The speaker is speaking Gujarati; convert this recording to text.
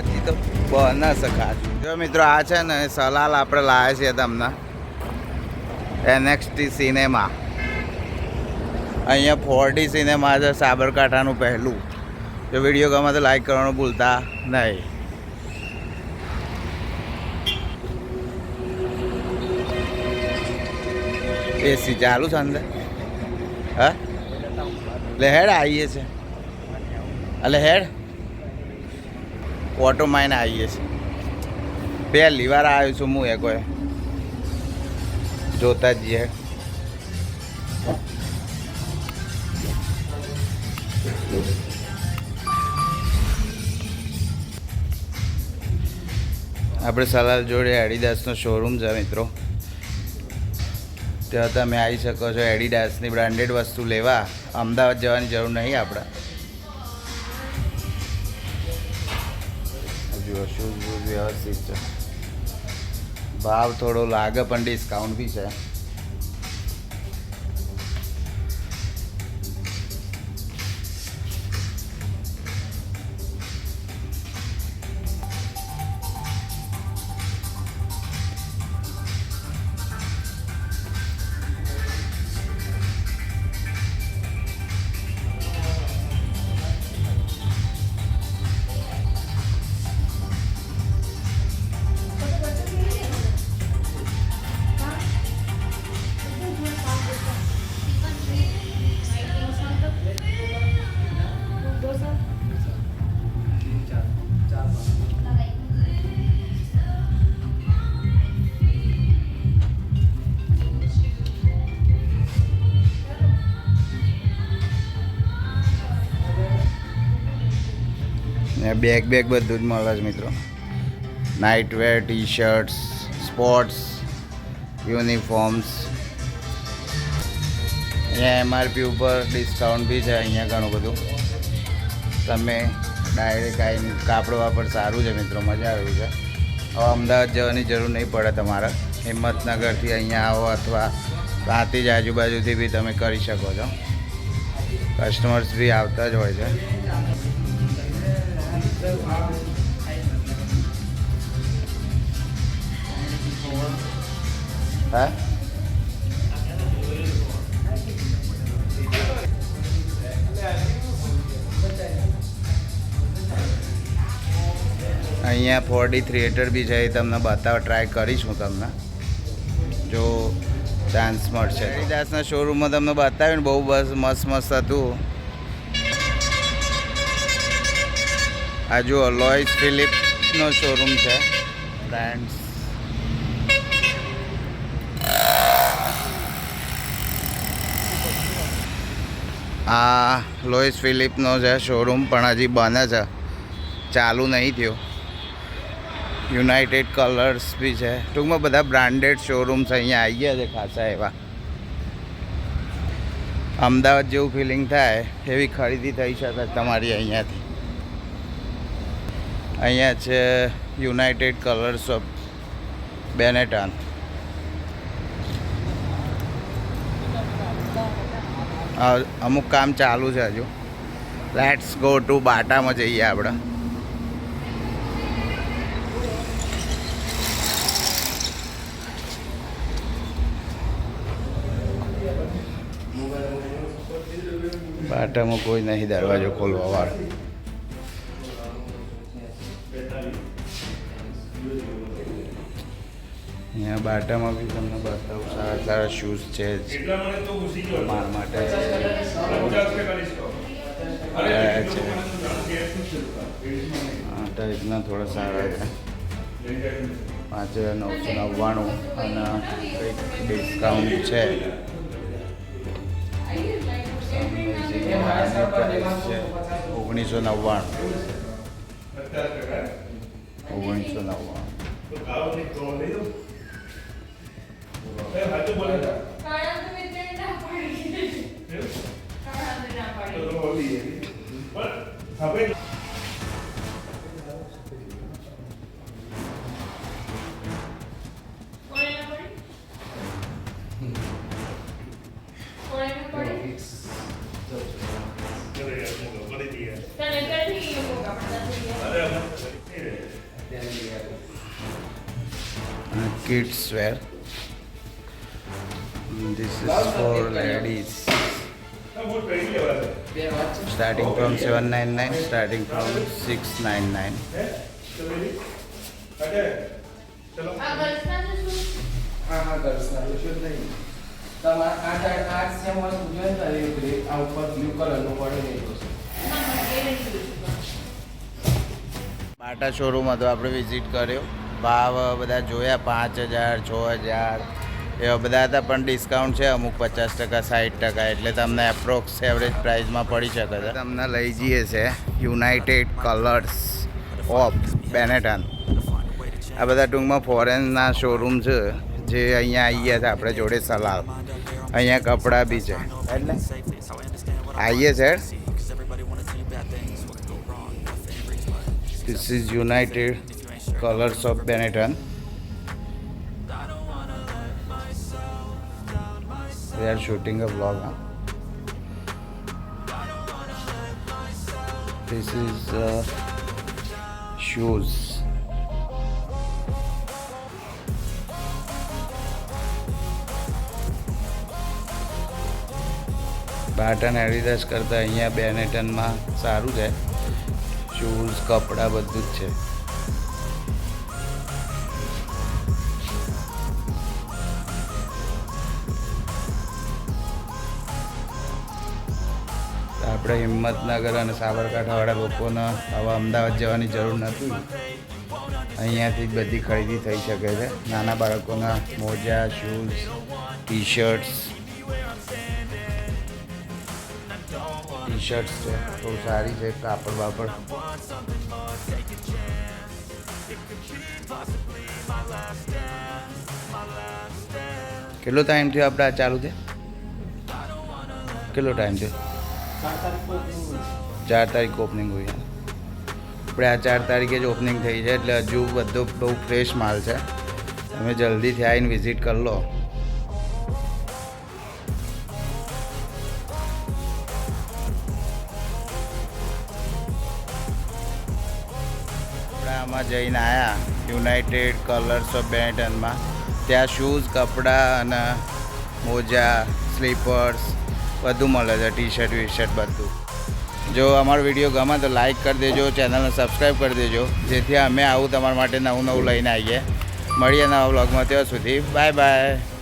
હજી તો બને છે ખાસું. જો મિત્રો આ છે ને સલાલ આપણે લાવ્યા છીએ તમને NXT સિનેમા. અહીંયા 4D સિનેમા છે સાબરકાંઠાનું પહેલું. જો વિડીયો ગમે તો લાઈક કરવાનું ભૂલતા નહીં. એસી ચાલુ છે અંદર. હા એટલે હેડ આવીએ છે એટલે હેડ ઓટો માઈને આવીએ છીએ. પહેલી વાર આવ્યો છું હું એ કોઈ જોતા જ જઈએ. આપણે સલાલ જોડે એડિડાસનો શોરૂમ છે મિત્રો. ત્યાં તમે આવી શકો છો એડિડાસની બ્રાન્ડેડ વસ્તુ લેવા. અમદાવાદ જવાની જરૂર નહીં આપણે. જુઓ શૂઝ બૂઝ વ્યવસ્થિત છે. ભાવ થોડો લાગે પણ ડિસ્કાઉન્ટ બી છે. બેગ બધું જ મળે છે મિત્રો. નાઇટ વેર, ટી શર્ટ્સ, સ્પોર્ટ્સ, યુનિફોર્મ્સ. અહીંયા MRP ઉપર ડિસ્કાઉન્ટ બી છે. અહીંયા ઘણું બધું તમે ડાયરેક્ટ આવીને કાપડ વાપડ સારું છે મિત્રો. મજા આવી છે. હવે અમદાવાદ જવાની જરૂર નહીં પડે તમારે. હિંમતનગરથી અહીંયા આવો અથવા ત્યાંથી જ આજુબાજુથી બી તમે કરી શકો છો. કસ્ટમર્સ બી આવતા જ હોય છે. હા અહીંયા 4D થિયેટર બી છે. એ તમને બતાવવા ટ્રાય કરીશ હું તમને જો ચાન્સ મળશે. એડિડાસના શોરૂમમાં તમને બતાવ્યું ને બહુ બસ મસ્ત હતું. આ જુઓ લોઇસ ફિલિપ્સનો શોરૂમ છે. બ્રાન્ડ્સ આ લોઇસ ફિલિપનો છે શોરૂમ પણ હજી બને છે, ચાલુ નહીં થયો. યુનાઇટેડ કલર્સ બી છે. ટૂંકમાં બધા બ્રાન્ડેડ શોરૂમ્સ અહીંયા આવી ગયા છે ખાસા એવા. અમદાવાદ જેવું ફિલિંગ થાય એવી ખરીદી થઈ શકે તમારી અહીંયાથી. અહીંયા છે યુનાઇટેડ કલર્સ ઓફ બેનેટન. અમુક કામ ચાલુ છે હજુ. લેટ્સ ગો ટુ બાટામાં જઈએ આપણે. બાટામાં કોઈ નહીં દરવાજો ખોલવા વાળો. અહીંયા બાટામાં બી તમને બતાવું સારા સારા શૂઝ છે મારા માટે. આ ટાઈપના થોડા સારા છે. 5,999 અને કંઈક ડિસ્કાઉન્ટ છે. 1999. kids wear. This is for ladies. Starting from 799, starting from 699. બાટા showroom હતો, આપણે વિઝિટ કર્યો. ભાવ બધા જોયા, 5000, 6000 એવા બધા હતા, પણ ડિસ્કાઉન્ટ છે અમુક 50%, 60%, એટલે તમને એપ્રોક્સ એવરેજ પ્રાઇસમાં પડી શકે છે. તમને લઈ જઈએ છે યુનાઇટેડ કલર્સ ઓફ બેનેટન. આ બધા ટૂંકમાં ફોરેનના શોરૂમ છે જે અહીંયા આવ્યા છે આપણે જોડે સલાહ. અહીંયા કપડાં બી છે એટલે આવીએ છે. This is United Colors of Benetton. They are shooting a vlog. This is shoes. બાટા Adidas કરતાં અહીંયા બેનેટનમાં સારું છે. શૂઝ, કપડાં બધું જ છે. આપણે હિંમતનગર અને સાબરકાંઠાવાળા લોકોને હવે અમદાવાદ જવાની જરૂર નથી. અહીંયાથી બધી ખરીદી થઈ શકે છે. નાના બાળકોના મોજા, શૂઝ, ટી શર્ટ્સ છે, બહુ સારી છે. કાપડ બાપડ કેટલો ટાઈમ થયો આપણે આ ચાલુ છે? કેટલો ટાઈમ થયો? 4 તારીખ ઓપનિંગ હોય. આપણે આ 4 તારીખે જ ઓપનિંગ થઈ છે, એટલે હજુ બધો બહુ ફ્રેશ માલ છે. તમે જલ્દીથી આવીને વિઝિટ કરી લો. આમાં જઈને આવ્યા યુનાઇટેડ કલર્સ ઓફ બેનેટનમાં. ત્યાં શૂઝ, કપડાં અને મોજા, સ્લીપર્સ બધું મળે છે. ટી શર્ટ, વી શર્ટ બધું. જો અમારો વિડીયો ગમે તો લાઈક કરી દેજો, ચેનલને સબસ્ક્રાઈબ કરી દેજો, જેથી અમે આવું તમારા માટે નવું લઈને આવીએ. મળીએ નવા વ્લોગમાં. ત્યાં સુધી બાય બાય.